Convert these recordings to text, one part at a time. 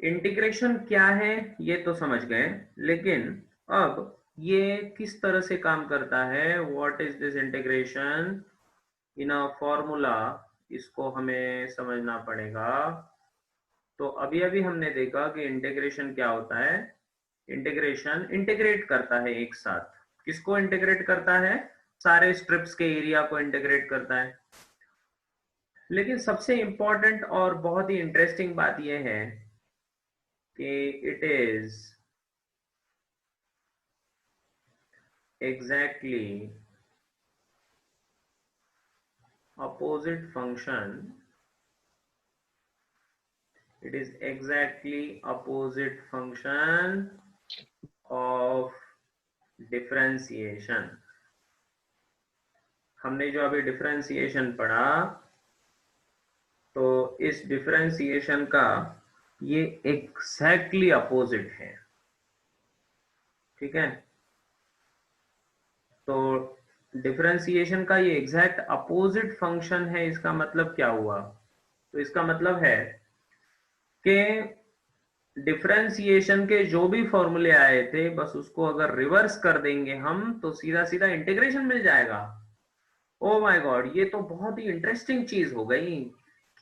Integration क्या है ये तो समझ गए, लेकिन अब ये किस तरह से काम करता है, what is this integration in a formula, इसको हमें समझना पड़ेगा। तो अभी अभी हमने देखा कि इंटीग्रेशन क्या होता है। इंटीग्रेशन इंटीग्रेट करता है एक साथ। किसको इंटीग्रेट करता है? सारे स्ट्रिप्स के एरिया को इंटीग्रेट करता है। लेकिन सबसे इंपॉर्टेंट और बहुत ही इंटरेस्टिंग बात यह है कि it is exactly opposite function. It is exactly opposite function of differentiation. हमने जो अभी डिफरेंशिएशन पढ़ा, तो इस डिफरेंशिएशन का ये exactly अपोजिट है। ठीक है, तो डिफरेंशिएशन का ये एग्जैक्ट अपोजिट फंक्शन है। इसका मतलब क्या हुआ? तो इसका मतलब है कि डिफरेंशिएशन के जो भी फॉर्मूले आए थे, बस उसको अगर रिवर्स कर देंगे हम तो सीधा सीधा इंटीग्रेशन मिल जाएगा। ओ माय गॉड, ये तो बहुत ही इंटरेस्टिंग चीज हो गई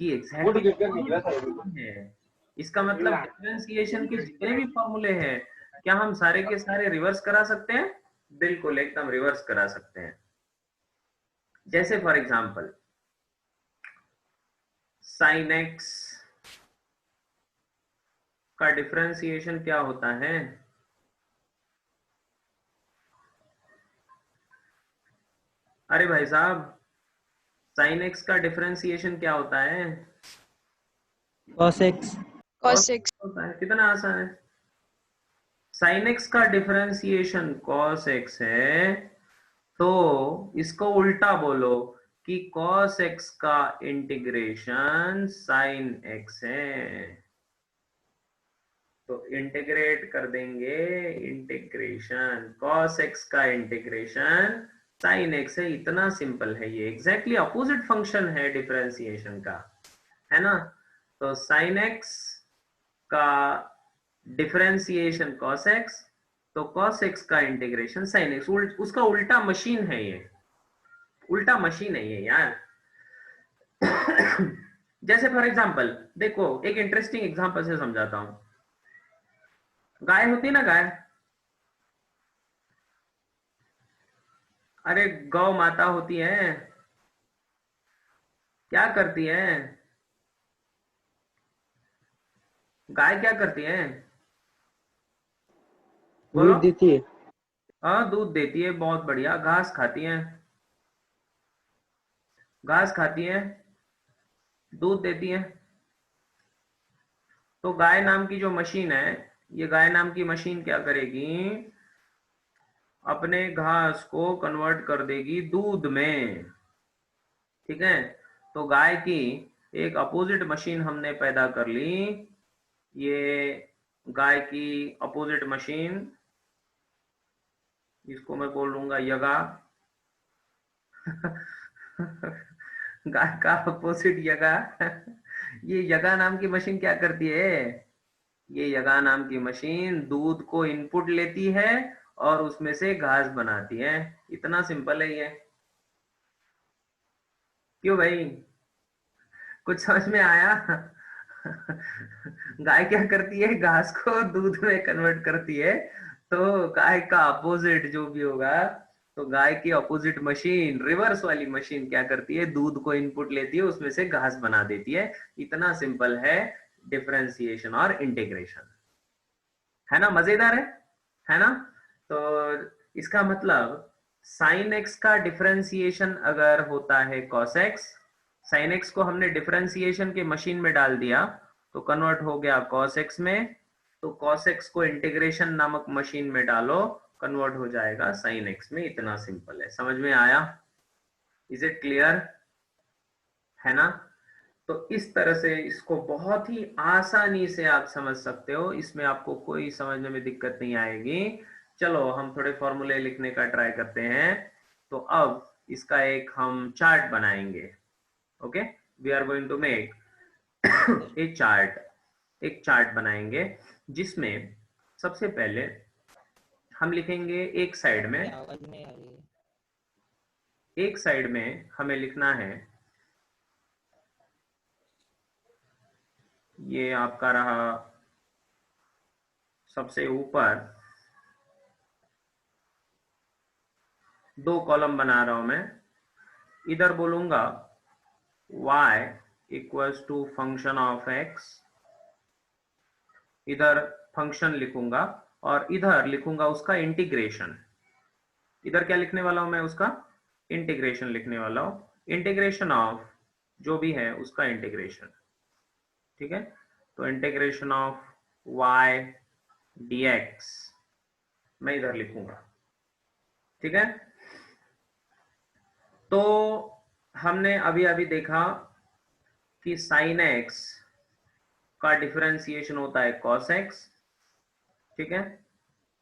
कि एग्जैक्टली है। इसका मतलब डिफरेंशिएशन के जितने भी फॉर्मूले हैं, क्या हम सारे के सारे रिवर्स करा सकते हैं? बिल्कुल, एकदम रिवर्स करा सकते हैं। जैसे फॉर एग्जांपल साइन एक्स का डिफरेंशिएशन क्या होता है? अरे भाई साहब, साइन एक्स का डिफरेंशिएशन क्या होता है? cos x होता है। कितना आसान है। साइन एक्स का डिफरेंशिएशन cos x है, तो इसको उल्टा बोलो कि cos x का इंटीग्रेशन sin x है। तो इंटीग्रेट कर देंगे, इंटीग्रेशन cos x का इंटीग्रेशन sin x है। इतना सिंपल है, ये एग्जैक्टली अपोजिट फंक्शन है डिफरेंशिएशन का, है ना। तो sin x का डिफरेंशिएशन cos x, तो cos x का इंटीग्रेशन sin x, उसका उल्टा मशीन है ये, उल्टा मशीन है ये यार। जैसे फॉर एग्जांपल देखो, एक इंटरेस्टिंग एग्जांपल से समझाता हूं। गाय होती है ना, गाय, अरे गौ माता होती है, क्या करती है? गाय क्या करती है? बोलो। दूध देती है। हाँ, दूध देती है, बहुत बढ़िया। घास खाती है, घास खाती है, दूध देती है। तो गाय नाम की जो मशीन है, ये गाय नाम की मशीन क्या करेगी? अपने घास को कन्वर्ट कर देगी दूध में। ठीक है, तो गाय की एक अपोजिट मशीन हमने पैदा कर ली। ये गाय की अपोजिट मशीन, इसको मैं बोल लूंगा यगा। गाय का अपोजिट यगा। ये यगा नाम की मशीन क्या करती है? ये यगा नाम की मशीन दूध को इनपुट लेती है और उसमें से घास बनाती है। इतना सिंपल है ये। क्यों भाई, कुछ समझ में आया? गाय क्या करती है? घास को दूध में कन्वर्ट करती है। तो गाय का अपोजिट जो भी होगा, तो गाय की अपोजिट मशीन, रिवर्स वाली मशीन क्या करती है? दूध को इनपुट लेती है, उसमें से घास बना देती है। इतना सिंपल है डिफरेंशिएशन और इंटीग्रेशन, है ना। मजेदार है ना। तो इसका मतलब साइन एक्स का डिफरेंशिएशन अगर होता है cos x, साइन एक्स को हमने डिफरेंशिएशन के मशीन में डाल दिया तो कन्वर्ट हो गया cos x में। तो cos x को इंटीग्रेशन नामक मशीन में डालो, कन्वर्ट हो जाएगा sin x में। इतना सिंपल है। समझ में आया? Is it clear? है ना। तो इस तरह से इसको बहुत ही आसानी से आप समझ सकते हो, इसमें आपको कोई समझने में दिक्कत नहीं आएगी। चलो हम थोड़े फॉर्मूले लिखने का ट्राई करते हैं। तो अब इसका एक हम चार्ट बनाएंगे। Okay, we are going to make a chart. एक चार्ट बनाएंगे जिसमें सबसे पहले हम लिखेंगे एक साइड में, आवाज नहीं आ रही है। एक साइड में हमें लिखना है, ये आपका रहा सबसे ऊपर, 2 कॉलम बना रहा हूं मैं। इधर बोलूंगा y equals to function of x, इधर फंक्शन लिखूंगा और इधर लिखूंगा उसका इंटीग्रेशन। इधर क्या लिखने वाला हूं मैं, उसका इंटीग्रेशन लिखने वाला हूं, इंटीग्रेशन ऑफ जो भी है उसका इंटीग्रेशन। ठीक है, तो इंटीग्रेशन ऑफ y dx मैं इधर लिखूंगा। ठीक है, तो हमने अभी अभी देखा कि sin x का डिफरेंशिएशन होता है cos x। ठीक है,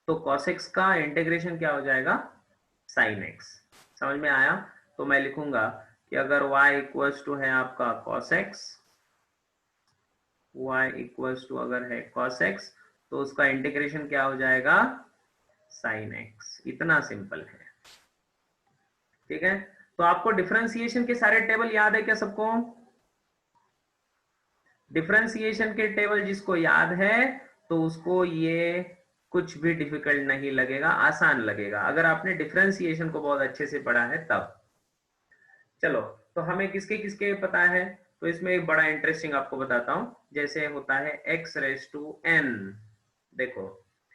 तो cos x का इंटीग्रेशन क्या हो जाएगा, sin x। समझ में आया? तो मैं लिखूंगा कि अगर y इक्वल्स टू है आपका cos x, y equals to अगर है cos x, तो उसका इंटीग्रेशन क्या हो जाएगा, sin x। इतना सिंपल है। ठीक है, तो आपको डिफरेंशिएशन के सारे टेबल याद है क्या सबको? डिफरेंशिएशन के टेबल जिसको याद है तो उसको ये कुछ भी डिफिकल्ट नहीं लगेगा, आसान लगेगा, अगर आपने डिफरेंशिएशन को बहुत अच्छे से पढ़ा है तब। चलो, तो हमें किसके किसके पता है, तो इसमें एक बड़ा इंटरेस्टिंग आपको बताता हूं। जैसे होता है x रेस टू n, देखो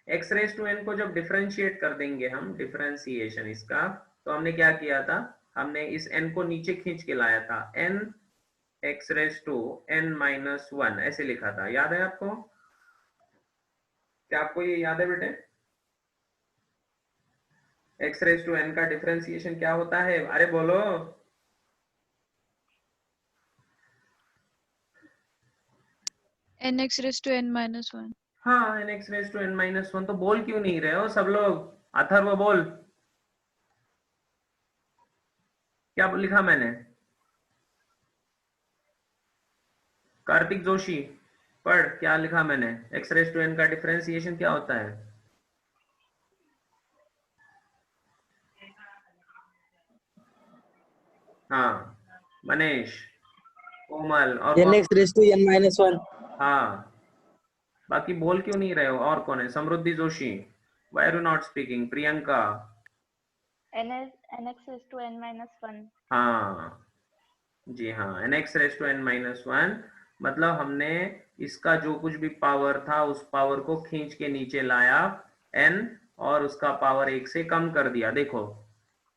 x रेस टू n को जब डिफरेंशिएट कर देंगे हम, डिफरेंशिएशन इसका, तो हमने क्या किया था, हमने इस n को नीचे खींच के लाया था, n x raise to n minus 1 ऐसे लिखा था, याद है आपको? क्या आपको ये याद है बेटे? x रेस टू n का डिफरेंशिएशन क्या होता है, अरे बोलो। nx raised to n minus 1। हाँ, N x raise to N minus 1। तो बोल क्यों नहीं रहे हो सब लोग? अथर्व बोल, क्या लिखा मैंने? कार्तिक जोशी पढ़, क्या लिखा मैंने? एक्स रेस टू एन का डिफरेंशिएशन क्या होता है? हाँ, मनीष, कोमल और एन कौन? X raise to N minus 1। हाँ, बाकी बोल क्यों नहीं रहे हो? और कौन है? Samriddhi Joshi, why are you not speaking? Priyanka, nx raised to n minus 1। हाँ जी हाँ, N x raise to N minus 1, मतलब हमने इसका जो कुछ भी पावर था उस पावर को खींच के नीचे लाया n, और उसका पावर 1 से कम कर दिया। देखो,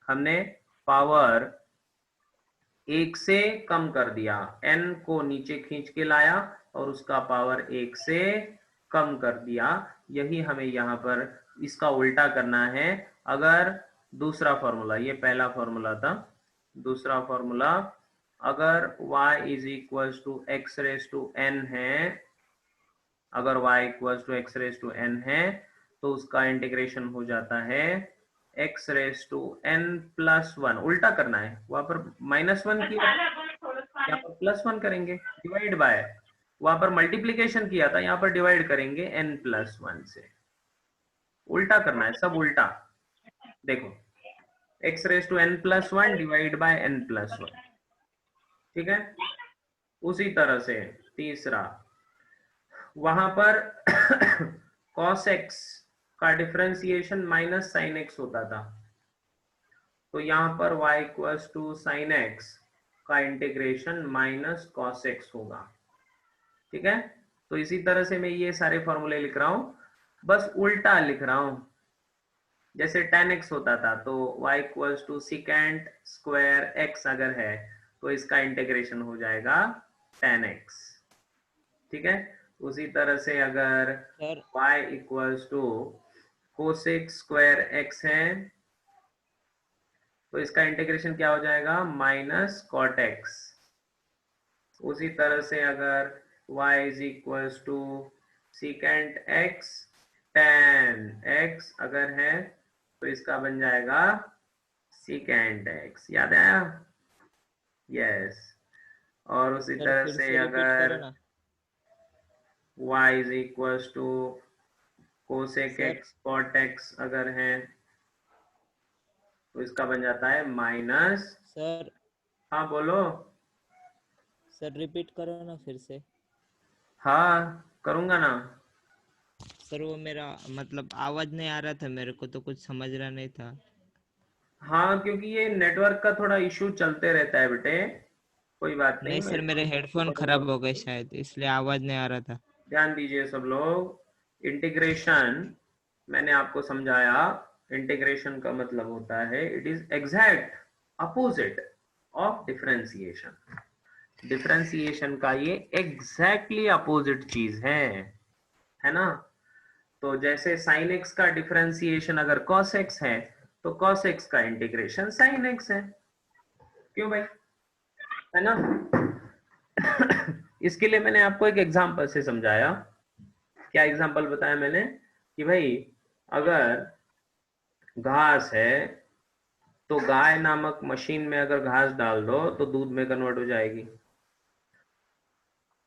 हमने पावर 1 से कम कर दिया, n को नीचे खींच के लाया और उसका पावर 1 से कम कर दिया। यही हमें यहाँ पर इसका उल्टा करना है। अगर दूसरा फॉर्मूला, ये पहला फॉर्मूला था, दूसरा फॉर्मूला, अगर y is equal to x raise to n है, अगर y equal to x raise to n है, तो उसका इंटीग्रेशन हो जाता है x raise to n plus 1। उल्टा करना है, वहां पर -1 किया, यहाँ पर +1 करेंगे, डिवाइड बाय, वहां पर मल्टीप्लीकेशन किया था, यहाँ पर डिवाइड करेंगे n प्लस 1 से। उल्टा करना है, सब उल्टा। देखो, x raise to n plus 1 divide by n plus 1। ठीक है, उसी तरह से तीसरा, वहां पर cos x का डिफरेंशिएशन माइनस साइन x होता था, तो यहाँ पर y equals to sine x का इंटीग्रेशन माइनस cos x होगा। ठीक है, तो इसी तरह से मैं ये सारे फॉर्मूले लिख रहा हूं, बस उल्टा लिख रहा हूं। जैसे tan x होता था तो y equals to secant square x अगर है, तो इसका इंटीग्रेशन हो जाएगा tan x। ठीक है, उसी तरह से अगर sir y equals to cosec square x है, तो इसका इंटीग्रेशन क्या हो जाएगा, माइनस कॉट x। उसी तरह से अगर y is equals to secant x tan x अगर है, तो इसका बन जाएगा सिकेंट x। याद आया? यस। और उसी सर तरह फिर से से रिपीट करो अगर ना। y is equal to cosec sir x cot x अगर है तो इसका बन जाता है माइनस। सर हाँ बोलो। सर रिपीट करो ना फिर से। हाँ करूंगा ना। सर वो मेरा मतलब आवाज नहीं आ रहा था मेरे को, तो कुछ समझ रहा नहीं था। हाँ क्योंकि ये नेटवर्क का थोड़ा इशू चलते रहता है बेटे, कोई बात नहीं, नहीं मैं सर, मेरे हेडफोन इसको खराब हो गए शायद, इसलिए आवाज नहीं आ रहा था। ध्यान दीजिए सब लोग। इंटीग्रेशन मैंने आपको समझाया, इंटीग्रेशन का मतलब होता है it is exact opposite of differentiation. Differentiation का ये एग्जैक्टली अपोजिट चीज है ना। तो जैसे sin x का डिफरेंशिएशन अगर cos x है तो cos x का इंटीग्रेशन sin x है, क्यों भाई, है ना। इसके लिए मैंने आपको एक एग्जांपल से समझाया। क्या एग्जांपल बताया मैंने कि भाई अगर घास है तो गाय नामक मशीन में अगर घास डाल दो तो दूध में कन्वर्ट हो जाएगी।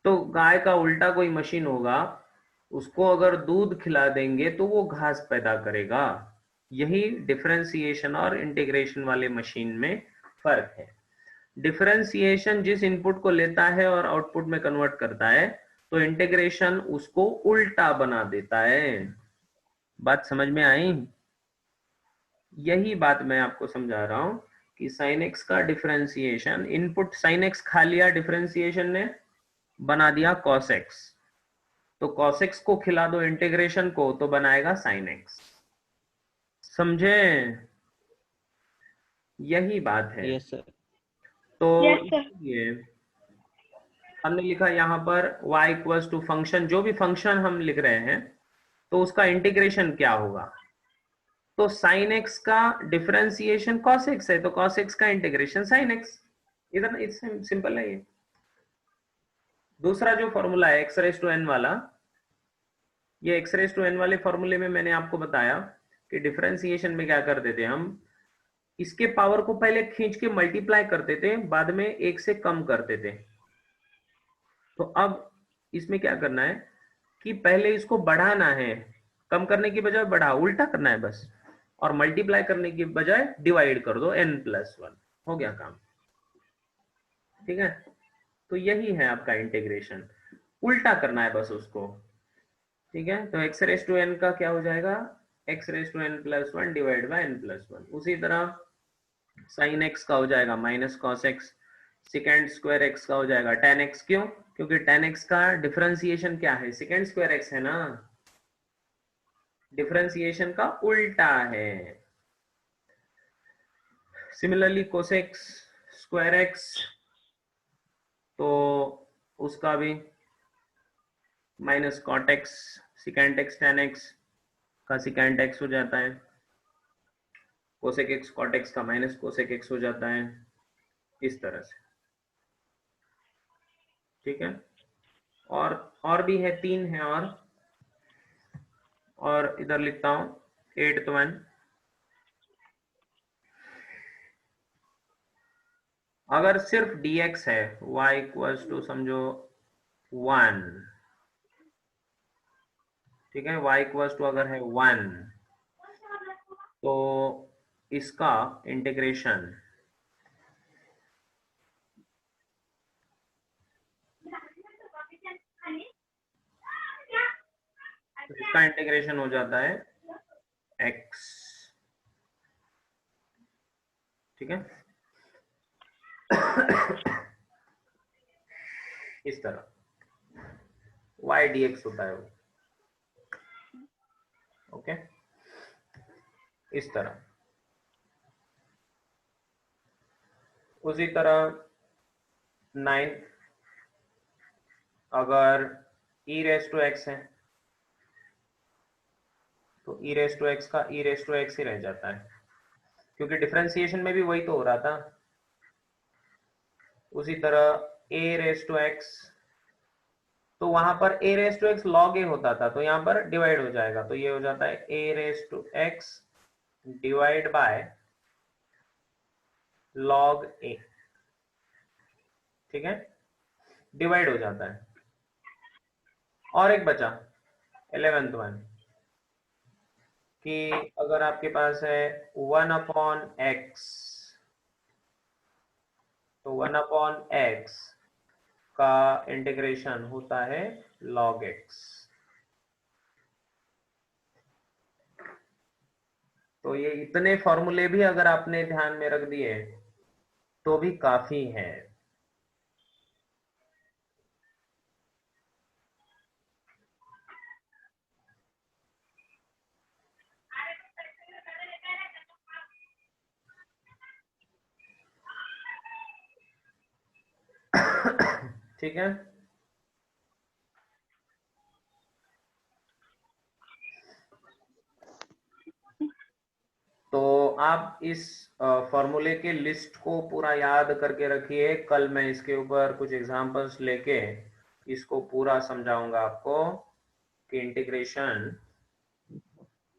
तो गाय का उल्टा कोई मशीन होगा, उसको अगर दूध खिला देंगे तो वो घास पैदा करेगा। यही डिफरेंशिएशन और इंटीग्रेशन वाले मशीन में फर्क है। डिफरेंशिएशन जिस इनपुट को लेता है और आउटपुट में कन्वर्ट करता है, तो इंटीग्रेशन उसको उल्टा बना देता है। बात समझ में आई? यही बात मैं आपको समझा रहा हूं कि sin x का डिफरेंशिएशन, इनपुट sin x खा लिया डिफरेंशिएशन ने, बना दिया cos x, तो cos x को खिला दो इंटीग्रेशन को तो बनाएगा sin x। समझे? यही बात है। Yes sir. तो इसलिए हमने लिखा यहाँ पर y इक्वल्स टू फंक्शन, जो भी फंक्शन हम लिख रहे हैं तो उसका इंटीग्रेशन क्या होगा। तो sin x का डिफरेंशिएशन cos x है तो cos x का इंटीग्रेशन sin x। इधर सिंपल है ये। दूसरा जो फॉर्मूला है x रेज टू n वाला, ये x रेज टू n वाले फॉर्मूले में मैंने आपको बताया कि डिफरेंशिएशन में क्या करते थे हम, इसके पावर को पहले खींच के मल्टीप्लाई करते थे, बाद में एक से कम करते थे। तो अब इसमें क्या करना है कि पहले इसको बढ़ाना है, कम करने की बजाय बढ़ा, उल्टा करना है बस, और मल्टीप्लाई करने की बजाय डिवाइड कर दो n+1, हो गया काम। ठीक है, तो यही है आपका इंटीग्रेशन, उल्टा करना है बस उसको। ठीक है, तो x रेज टू n का क्या हो जाएगा, x raise to n+1 divide by n+1। उसी तरह साइन x का हो जाएगा minus cos x, second square x का हो जाएगा tan x। क्यों? क्योंकि tan x का डिफरेंशिएशन क्या है, सेकेंड स्क्वायर x है ना, डिफरेंशिएशन का उल्टा है। सिमिलरली कोसेक स्क्वायर x, तो उसका भी minus cot x, second x tan x का सेकेंड x हो जाता है, कोसेक x कॉट x का माइनस कोसेक x हो जाता है, इस तरह से। ठीक है, और भी है, तीन है और इधर लिखता हूं 8th वन। अगर सिर्फ dx है, y इक्वल्स टू समझो 1, ठीक है, y इक्वल्स टू अगर है 1, तो इसका इंटीग्रेशन, इसका इंटीग्रेशन हो जाता है x। ठीक है, इस तरह y dx होता है वो। ओके, इस तरह। उसी तरह 9, अगर e रेस टू x है तो e रेस टू x का e रेस टू x ही रह जाता है, क्योंकि डिफरेंशिएशन में भी वही तो हो रहा था। उसी तरह a रेस टू x, तो वहां पर a raise to x log a होता था, तो यहाँ पर डिवाइड हो जाएगा, तो ये हो जाता है a raise to x divide by log a। ठीक है, डिवाइड हो जाता है। और एक बचा 11th वन कि अगर आपके पास है 1/x, तो 1/x का इंटीग्रेशन होता है log x। तो ये इतने फॉर्मूले भी अगर आपने ध्यान में रख दिए तो भी काफी है। ठीक है, तो आप इस फॉर्मूले के लिस्ट को पूरा याद करके रखिए। कल मैं इसके ऊपर कुछ एग्जांपल्स लेके इसको पूरा समझाऊंगा आपको कि इंटीग्रेशन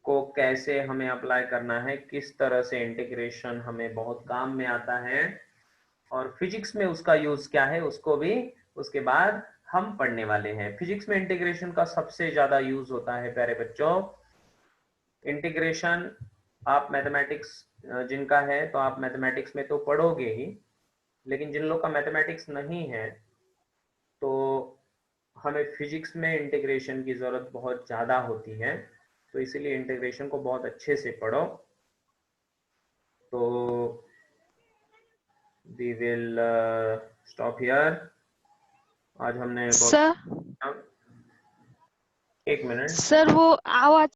को कैसे हमें अप्लाई करना है, किस तरह से इंटीग्रेशन हमें बहुत काम में आता है, और फिजिक्स में उसका यूज क्या है उसको भी उसके बाद हम पढ़ने वाले हैं। फिजिक्स में इंटीग्रेशन का सबसे ज्यादा यूज होता है प्यारे बच्चों। इंटीग्रेशन आप मैथमेटिक्स जिनका है तो आप मैथमेटिक्स में तो पढ़ोगे ही, लेकिन जिन लोग का मैथमेटिक्स नहीं है तो हमें फिजिक्स में इंटीग्रेशन की जरूरत बहुत ज्यादा होती है, तो इसीलिए इंटीग्रेशन को बहुत अच्छे से पढ़ो। तो वी विल स्टॉप हियर। आज हमने सर, एक मिनट। सर वो आवाज